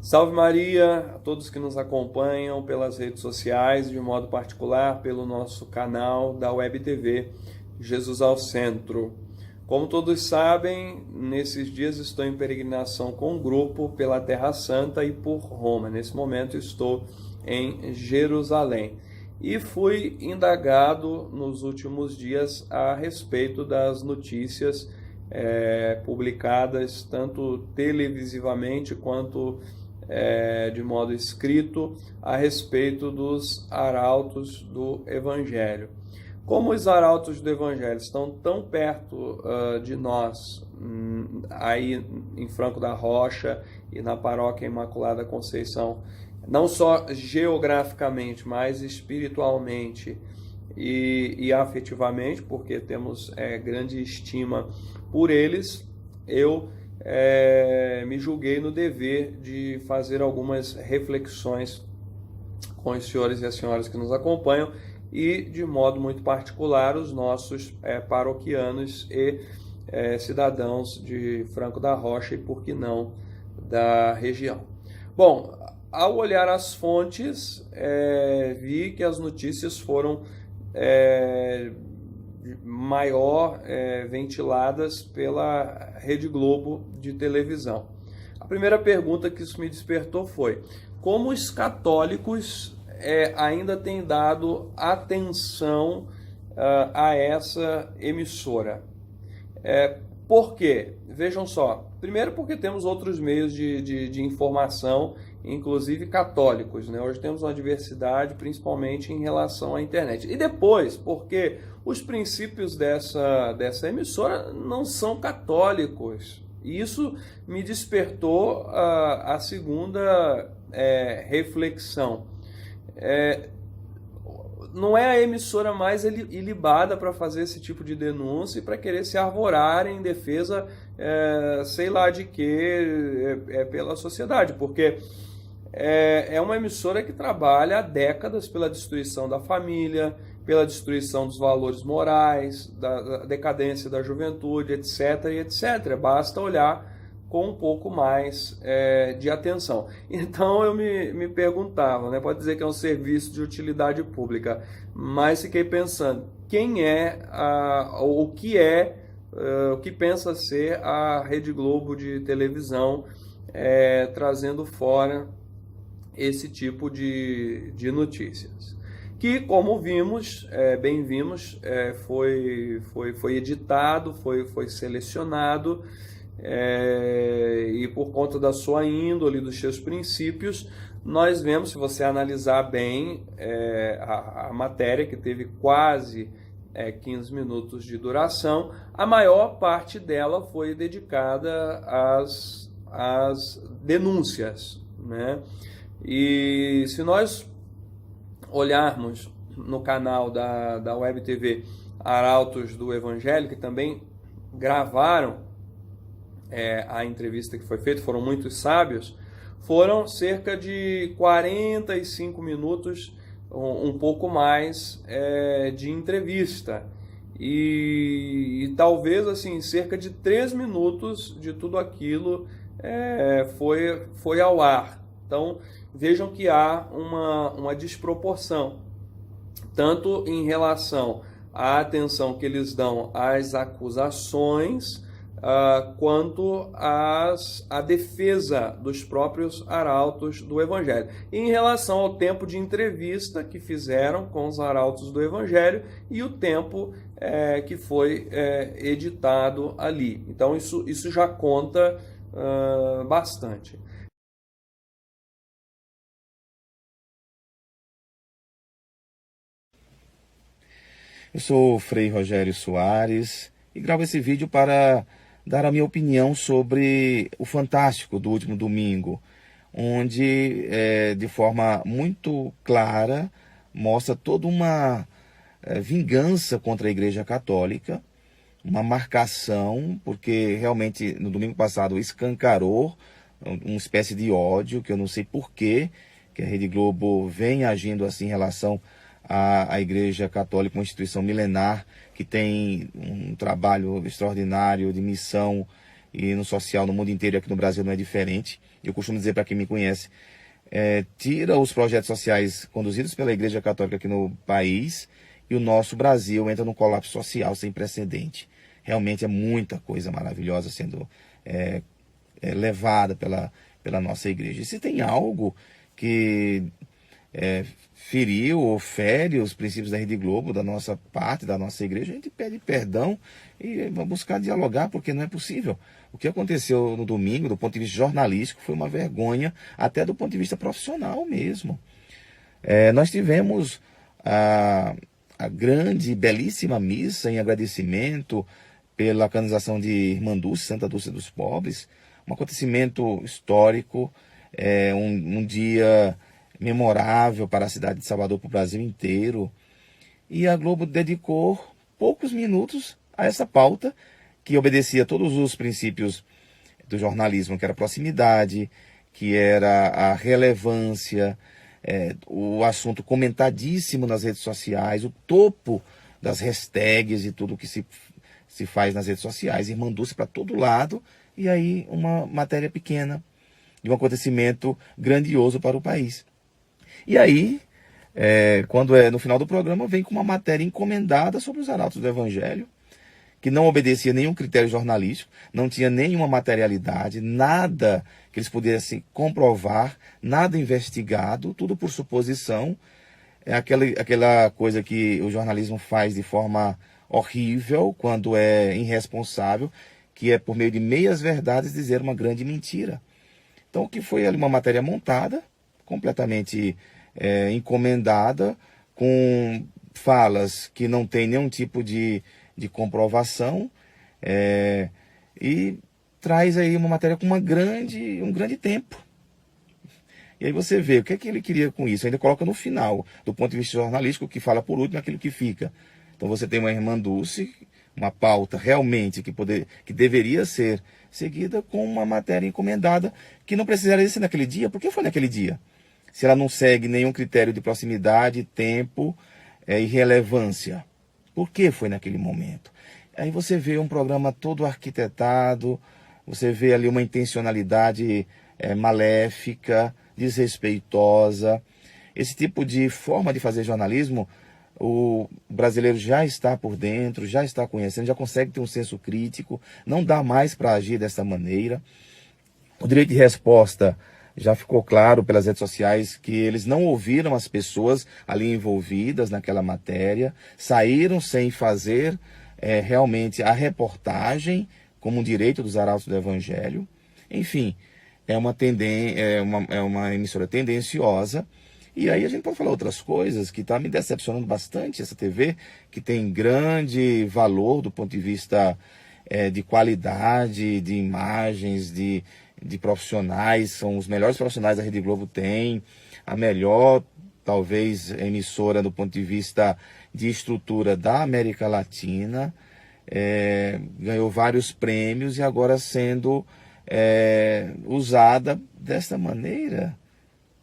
Salve Maria a todos que nos acompanham pelas redes sociais, de modo particular pelo nosso canal da Web TV Jesus ao Centro. Como todos sabem, nesses dias estou em peregrinação com um grupo pela Terra Santa e por Roma. Nesse momento estou em Jerusalém. E fui indagado nos últimos dias a respeito das notícias publicadas tanto televisivamente quanto de modo escrito a respeito dos arautos do Evangelho. Como os arautos do Evangelho estão tão perto de nós, aí em Franco da Rocha e na Paróquia Imaculada Conceição, não só geograficamente, mas espiritualmente e afetivamente, porque temos grande estima por eles, eu me julguei no dever de fazer algumas reflexões com os senhores e as senhoras que nos acompanham e, de modo muito particular, os nossos paroquianos e cidadãos de Franco da Rocha e, por que não, da região. Bom, ao olhar as fontes, vi que as notícias foram ventiladas pela Rede Globo de televisão. A primeira pergunta que isso me despertou foi: como os católicos ainda têm dado atenção a essa emissora? Por quê? Vejam só. Primeiro, porque temos outros meios de informação, inclusive católicos, né? Hoje temos uma diversidade, principalmente em relação à internet. E depois, porque os princípios dessa emissora não são católicos. E isso me despertou a segunda reflexão. Não é a emissora mais ilibada para fazer esse tipo de denúncia e para querer se arvorar em defesa, sei lá de que, pela sociedade, porque é uma emissora que trabalha há décadas pela destruição da família, pela destruição dos valores morais, da decadência da juventude, etc, e etc. Basta olhar com um pouco mais de atenção. Então eu me perguntava, né? Pode dizer que é um serviço de utilidade pública, mas fiquei pensando, quem o que pensa ser a Rede Globo de televisão trazendo fora esse tipo de notícias? Que, como vimos, bem vimos, foi editado, foi selecionado, e por conta da sua índole, dos seus princípios, nós vemos, se você analisar bem a matéria, que teve quase 15 minutos de duração, a maior parte dela foi dedicada às denúncias, né? E se nós olharmos no canal da Web TV Arautos do Evangelho, que também gravaram a entrevista que foi feita, foram muitos sábios, foram cerca de 45 minutos, um pouco mais, de entrevista. E talvez assim, cerca de 3 minutos de tudo aquilo foi ao ar. Então, vejam que há uma desproporção, tanto em relação à atenção que eles dão às acusações, quanto à defesa dos próprios arautos do Evangelho. E em relação ao tempo de entrevista que fizeram com os arautos do Evangelho e o tempo que foi editado ali. Então, isso já conta bastante. Eu sou o Frei Rogério Soares e gravo esse vídeo para dar a minha opinião sobre o Fantástico do último domingo, onde, de forma muito clara, mostra toda uma vingança contra a Igreja Católica, uma marcação, porque realmente no domingo passado escancarou uma espécie de ódio, que eu não sei porquê, que a Rede Globo vem agindo assim em relação à Igreja Católica, uma instituição milenar que tem um trabalho extraordinário de missão e no social no mundo inteiro, e aqui no Brasil não é diferente. eu costumo dizer para quem me conhece, tira os projetos sociais conduzidos pela Igreja Católica aqui no país e o nosso Brasil entra num colapso social sem precedente. Realmente é muita coisa maravilhosa sendo levada pela nossa igreja. E se tem algo que feriu ou fere os princípios da Rede Globo, da nossa parte, da nossa igreja, a gente pede perdão e vai buscar dialogar, porque não é possível. O que aconteceu no domingo, do ponto de vista jornalístico, foi uma vergonha, até do ponto de vista profissional mesmo. Nós tivemos a grande e belíssima missa em agradecimento pela canonização de Irmã Dulce, Santa Dulce dos Pobres, um acontecimento histórico, um dia memorável para a cidade de Salvador, para o Brasil inteiro. E a Globo dedicou poucos minutos a essa pauta, que obedecia a todos os princípios do jornalismo, que era a proximidade, que era a relevância, o assunto comentadíssimo nas redes sociais, o topo das hashtags e tudo que se faz nas redes sociais, Irmã Dulce para todo lado, e aí uma matéria pequena de um acontecimento grandioso para o país. E aí, quando no final do programa, vem com uma matéria encomendada sobre os arautos do Evangelho, que não obedecia a nenhum critério jornalístico, não tinha nenhuma materialidade, nada que eles pudessem comprovar, nada investigado, tudo por suposição. É aquela coisa que o jornalismo faz de forma horrível, quando é irresponsável, que é por meio de meias verdades dizer uma grande mentira. Então, o que foi ali uma matéria montada, completamente encomendada, com falas que não tem nenhum tipo de comprovação, e traz aí uma matéria com um grande tempo. E aí você vê o que é que ele queria com isso. Ainda coloca no final, do ponto de vista jornalístico, que fala por último aquilo que fica. Então você tem uma Irmã Dulce, uma pauta realmente que deveria ser seguida, com uma matéria encomendada que não precisaria ser naquele dia. Por que foi naquele dia? Se ela não segue nenhum critério de proximidade, tempo e relevância. Por que foi naquele momento? Aí você vê um programa todo arquitetado, você vê ali uma intencionalidade maléfica, desrespeitosa. Esse tipo de forma de fazer jornalismo, o brasileiro já está por dentro, já está conhecendo, já consegue ter um senso crítico, não dá mais para agir dessa maneira. O direito de resposta, já ficou claro pelas redes sociais que eles não ouviram as pessoas ali envolvidas naquela matéria, saíram sem fazer realmente a reportagem como um direito dos arautos do Evangelho. Enfim, é uma emissora tendenciosa. E aí a gente pode falar outras coisas, que está me decepcionando bastante essa TV, que tem grande valor do ponto de vista de qualidade, de imagens, de profissionais, são os melhores profissionais da Rede Globo tem, a melhor, talvez, emissora do ponto de vista de estrutura da América Latina, ganhou vários prêmios e agora sendo usada desta maneira.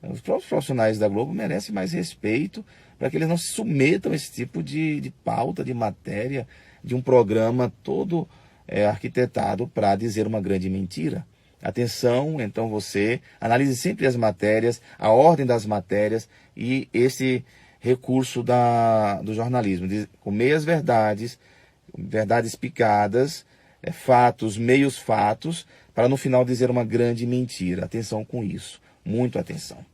Os próprios profissionais da Globo merecem mais respeito para que eles não se submetam a esse tipo de pauta, de matéria, de um programa todo arquitetado para dizer uma grande mentira. Atenção, então você analise sempre as matérias, a ordem das matérias e esse recurso do jornalismo, com meias verdades, verdades picadas, fatos, meios fatos, para no final dizer uma grande mentira. Atenção com isso, muito atenção.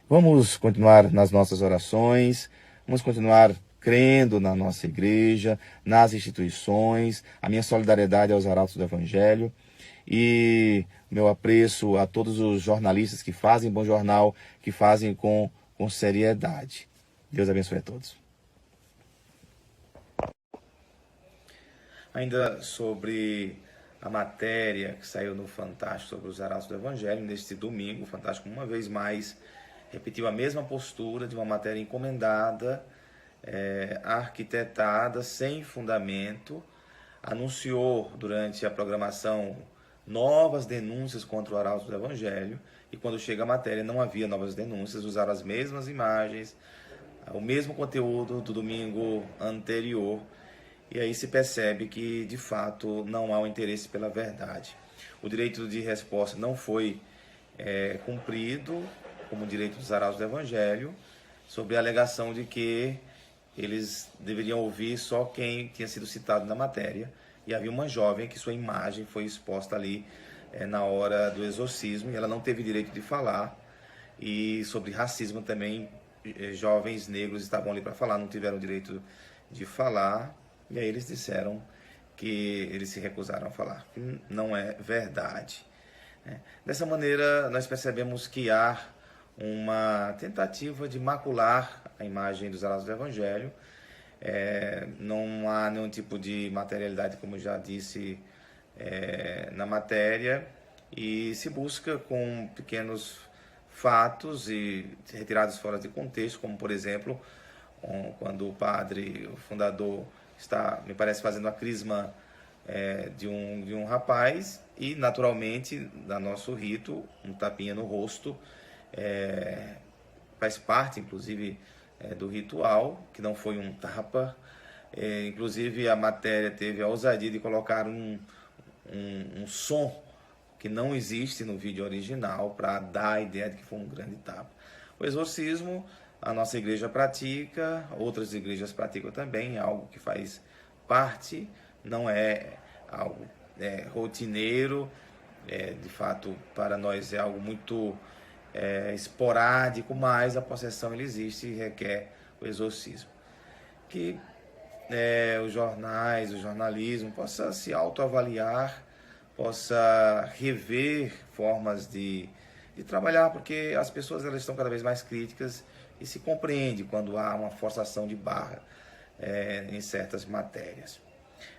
Vamos continuar nas nossas orações, vamos continuar crendo na nossa igreja, nas instituições, a minha solidariedade aos arautos do Evangelho e meu apreço a todos os jornalistas que fazem bom jornal, que fazem com seriedade. Deus abençoe a todos. Ainda sobre a matéria que saiu no Fantástico sobre os arautos do Evangelho, neste domingo, o Fantástico uma vez mais repetiu a mesma postura de uma matéria encomendada, arquitetada, sem fundamento, anunciou durante a programação novas denúncias contra o arauto do Evangelho, e quando chega a matéria não havia novas denúncias, usaram as mesmas imagens, o mesmo conteúdo do domingo anterior, e aí se percebe que de fato não há um interesse pela verdade. O direito de resposta não foi cumprido como direito dos arautos do Evangelho, sobre a alegação de que eles deveriam ouvir só quem tinha sido citado na matéria. E havia uma jovem que sua imagem foi exposta ali na hora do exorcismo, e ela não teve direito de falar. E sobre racismo também, jovens negros estavam ali para falar, não tiveram direito de falar, e aí eles disseram que eles se recusaram a falar. Não é verdade. Dessa maneira, nós percebemos que há uma tentativa de macular a imagem dos arautos do Evangelho. Não há nenhum tipo de materialidade, como eu já disse, na matéria, e se busca com pequenos fatos e retirados fora de contexto, como por exemplo, quando o padre, o fundador, está, me parece, fazendo a crisma de um rapaz, e naturalmente, no nosso rito, um tapinha no rosto faz parte, inclusive, do ritual, que não foi um tapa. Inclusive, a matéria teve a ousadia de colocar um som que não existe no vídeo original, para dar a ideia de que foi um grande tapa. O exorcismo, a nossa igreja pratica, outras igrejas praticam também, é algo que faz parte, não é algo rotineiro, de fato, para nós é algo muito esporádico, mas a possessão ele existe e requer o exorcismo. Que os jornais, o jornalismo possa se autoavaliar, possa rever formas de trabalhar, porque as pessoas elas estão cada vez mais críticas e se compreende quando há uma forçação de barra em certas matérias.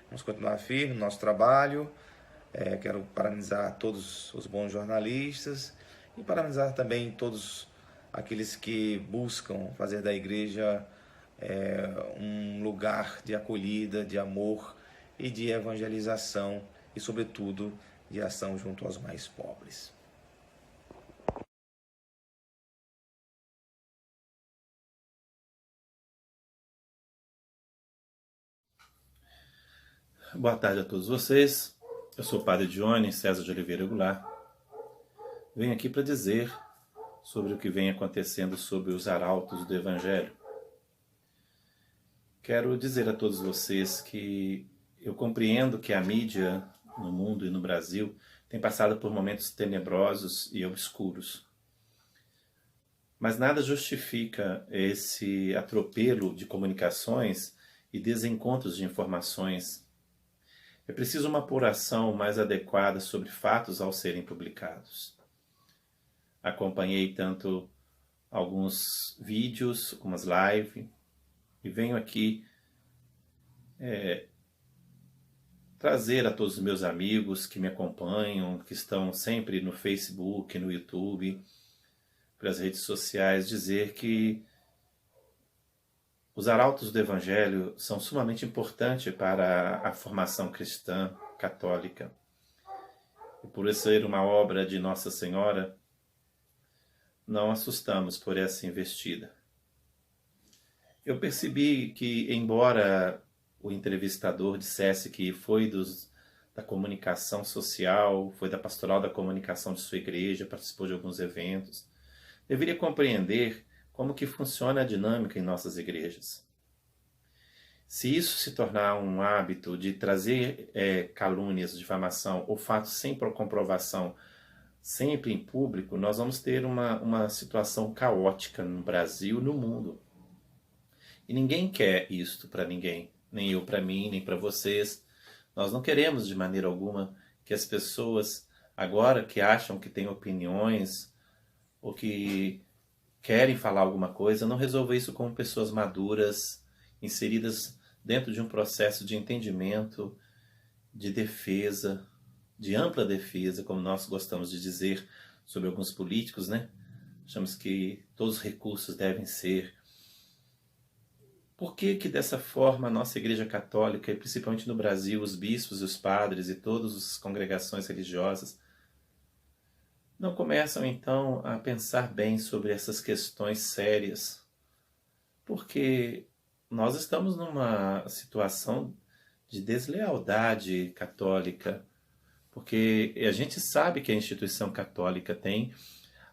Vamos continuar firme no nosso trabalho. Quero parabenizar todos os bons jornalistas e parabenizar também todos aqueles que buscam fazer da igreja um lugar de acolhida, de amor e de evangelização e, sobretudo, de ação junto aos mais pobres. Boa tarde a todos vocês. Eu sou o Padre Johnny César de Oliveira Goulart. Venho aqui para dizer sobre o que vem acontecendo sobre os arautos do Evangelho. Quero dizer a todos vocês que eu compreendo que a mídia no mundo e no Brasil tem passado por momentos tenebrosos e obscuros. Mas nada justifica esse atropelo de comunicações e desencontros de informações. É preciso uma apuração mais adequada sobre fatos ao serem publicados. Acompanhei tanto alguns vídeos, algumas lives, e venho aqui trazer a todos os meus amigos que me acompanham, que estão sempre no Facebook, no YouTube, pelas redes sociais, dizer que os arautos do Evangelho são sumamente importantes para a formação cristã católica. E por ser uma obra de Nossa Senhora, não assustamos por essa investida. Eu percebi que, embora o entrevistador dissesse que foi da comunicação social, foi da pastoral da comunicação de sua igreja, participou de alguns eventos, deveria compreender como que funciona a dinâmica em nossas igrejas. Se isso se tornar um hábito de trazer calúnias, difamação ou fatos sem comprovação sempre em público, nós vamos ter uma situação caótica no Brasil e no mundo. E ninguém quer isto para ninguém, nem eu para mim, nem para vocês. Nós não queremos de maneira alguma que as pessoas, agora que acham que têm opiniões ou que querem falar alguma coisa, não resolvam isso como pessoas maduras, inseridas dentro de um processo de entendimento, de defesa, de ampla defesa, como nós gostamos de dizer sobre alguns políticos, né? Achamos que todos os recursos devem ser. Por que que dessa forma a nossa Igreja Católica, e principalmente no Brasil, os bispos e os padres e todas as congregações religiosas, não começam então a pensar bem sobre essas questões sérias? Porque nós estamos numa situação de deslealdade católica, porque a gente sabe que a instituição católica tem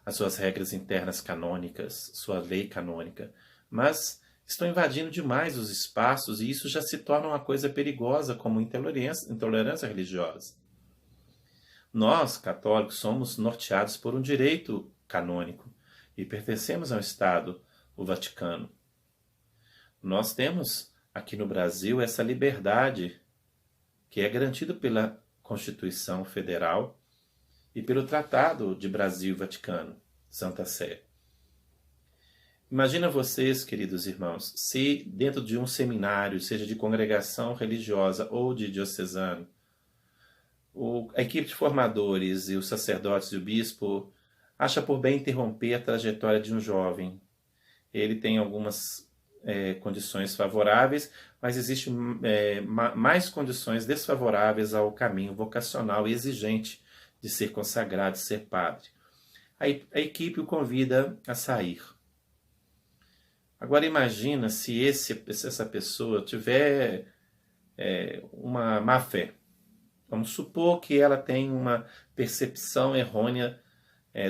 as suas regras internas canônicas, sua lei canônica, mas estão invadindo demais os espaços e isso já se torna uma coisa perigosa, como intolerância religiosa. Nós, católicos, somos norteados por um direito canônico e pertencemos ao Estado, o Vaticano. Nós temos aqui no Brasil essa liberdade que é garantida pela Constituição Federal e pelo Tratado de Brasil e Vaticano, Santa Sé. Imagina vocês, queridos irmãos, se dentro de um seminário, seja de congregação religiosa ou de diocesano, a equipe de formadores e os sacerdotes e o bispo acha por bem interromper a trajetória de um jovem. Ele tem algumas condições favoráveis, mas existem mais condições desfavoráveis ao caminho vocacional e exigente de ser consagrado, de ser padre. A equipe o convida a sair. Agora imagina se essa pessoa tiver uma má fé. Vamos supor que ela tem uma percepção errônea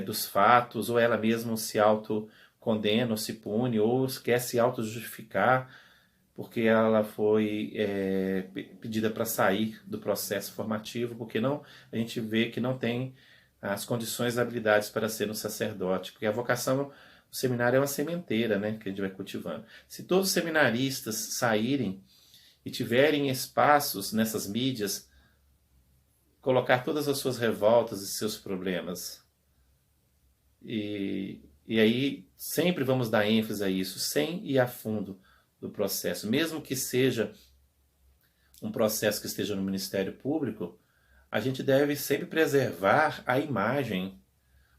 dos fatos, ou ela mesma se autocondena, ou se pune, ou quer se auto-justificar porque ela foi pedida para sair do processo formativo, porque a gente vê que não tem as condições e habilidades para ser um sacerdote, porque a vocação, o seminário é uma sementeira, né, que a gente vai cultivando. Se todos os seminaristas saírem e tiverem espaços nessas mídias, colocar todas as suas revoltas e seus problemas, e aí sempre vamos dar ênfase a isso, sem ir a fundo do processo, mesmo que seja um processo que esteja no Ministério Público, a gente deve sempre preservar a imagem,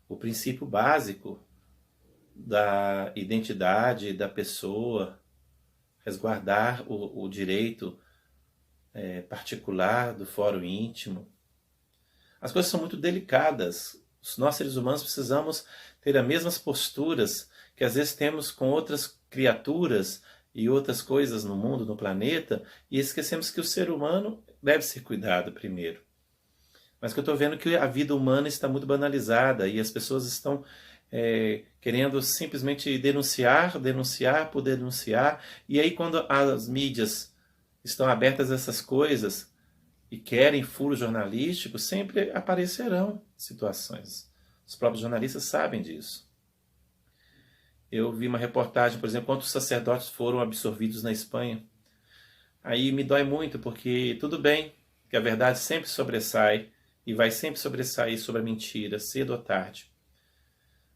o princípio básico da identidade da pessoa, resguardar o direito particular do fórum íntimo. As coisas são muito delicadas. Nós, seres humanos, precisamos ter as mesmas posturas que às vezes temos com outras criaturas e outras coisas no mundo, no planeta, e esquecemos que o ser humano deve ser cuidado primeiro. Mas que eu estou vendo que a vida humana está muito banalizada e as pessoas estão querendo simplesmente denunciar por denunciar, e aí quando as mídias estão abertas a essas coisas e querem furo jornalístico, sempre aparecerão situações. Os próprios jornalistas sabem disso. Eu vi uma reportagem, por exemplo, quantos sacerdotes foram absorvidos na Espanha. Aí me dói muito, porque tudo bem que a verdade sempre sobressai e vai sempre sobressair sobre a mentira, cedo ou tarde.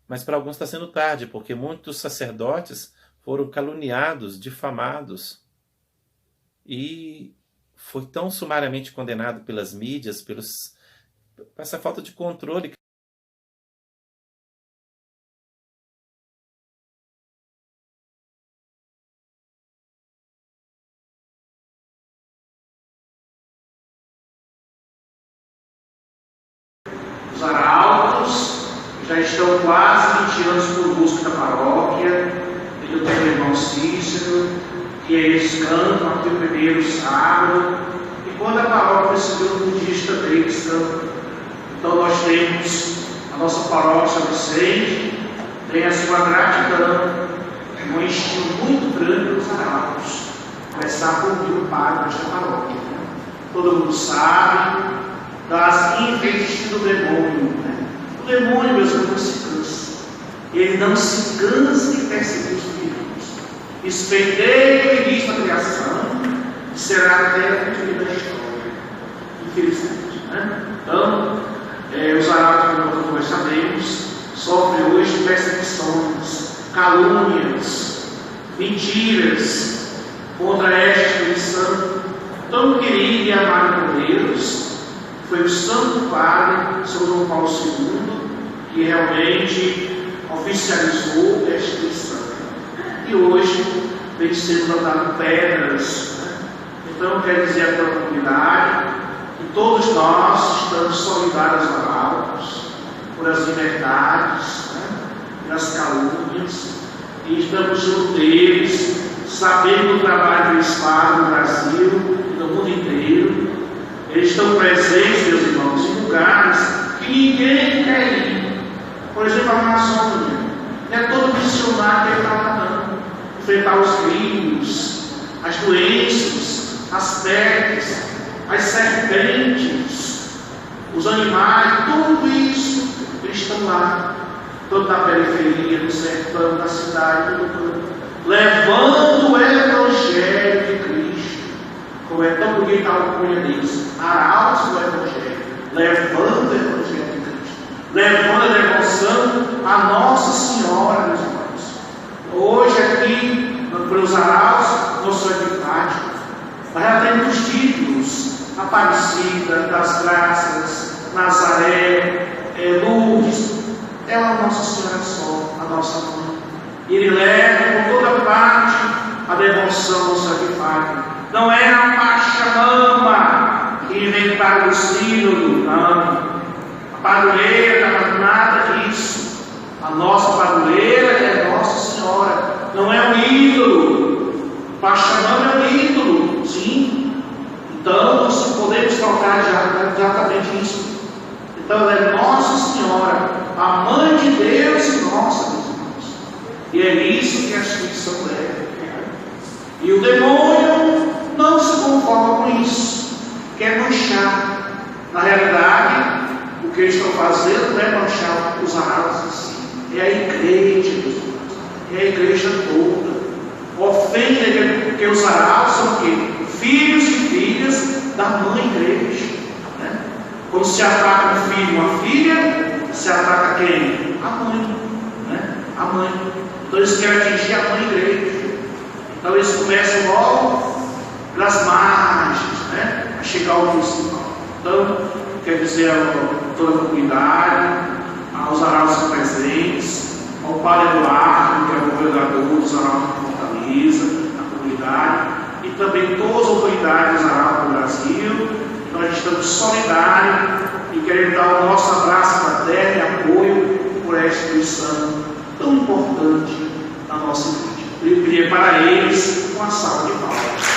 Mas para alguns está sendo tarde, porque muitos sacerdotes foram caluniados, difamados, e foi tão sumariamente condenado pelas mídias, por essa falta de controle. Os arautos já estão quase 20 anos conosco na paróquia, e eu tenho o irmão Cícero, que eles cantam aqui o primeiro sábado, e quando a paróquia recebeu um budista deles cantam. Então nós temos a nossa paróquia São Vicente, tem a sua gratidão, um estímulo muito grande dos arautos. Começar por mim, o padre desta paróquia. Todo mundo sabe das infelicidades do demônio. O demônio, meus irmãos, não se cansa. Ele não se cansa de perseguir os filhos. Espendei o início da criação, será até o fim da história. Infelizmente. Então, os arautos, como nós sabemos, sofrem hoje perseguições, calúnias, mentiras contra esta instituição tão querida e amada por Deus. Foi o Santo Padre, São João Paulo II, que realmente oficializou esta instituição. E hoje vem sendo levantado pedras. Então, quero dizer para a comunidade que todos nós estamos solidários aos arautos, por as liberdades, pelas calúnias, e estamos junto deles, sabendo do trabalho que eles fazem no Brasil e no mundo inteiro. Eles estão presentes, meus irmãos, lugares que ninguém quer ir. Por exemplo, a Amazônia. Não é todo missionário que está lá não. Enfrentar os vírus, as doenças, as pestes, as serpentes, os animais, tudo isso, eles estão lá, tanto na periferia, no sertão, na cidade, levando o Evangelho de Cristo. Como é tão bonita a alcunha deles, arautos do Evangelho, levando o Evangelho de Cristo, levando a devoção a Nossa Senhora, meus irmãos. Hoje aqui, pelos arautos, no Santo Fátima, nós já temos os títulos: Aparecida, das Graças, Nazaré, Lourdes. É a Nossa Senhora só, a nossa mãe. E ele leva por toda parte a devoção ao Santo Fátima. Não é a Pachamama que inventaram o sínodo, não. A padroeira não é nada disso. A nossa padroeira é Nossa Senhora, não é um ídolo. Pachamama é um ídolo, sim. Então nós podemos trocar exatamente isso. Então ela é Nossa Senhora, a Mãe de Deus e nossa, meus irmãos. E é isso que a instituição leva. E o demônio não se conforma com isso, quer manchar. Na realidade, o que eles estão fazendo não é manchar os arautos em si, é a igreja, meus irmãos, é a igreja toda. Ofende, porque os arautos são o quê? Filhos e filhas da mãe igreja. Né? Quando se ataca um filho, uma filha, se ataca quem? A mãe. Né? A mãe. Então eles querem atingir a mãe igreja. Então eles começam logo pelas margens, né? A chegar ao principal. Então, quer dizer, a toda a comunidade, aos arautos presentes, ao Padre Eduardo, que é o governador dos arautos de Fortaleza, a comunidade, e também todas as autoridades dos arautos do Brasil. Nós estamos solidários e queremos dar o nosso abraço fraterno e apoio por esta instituição tão importante na nossa igreja. Eu queria para eles uma salva de palmas.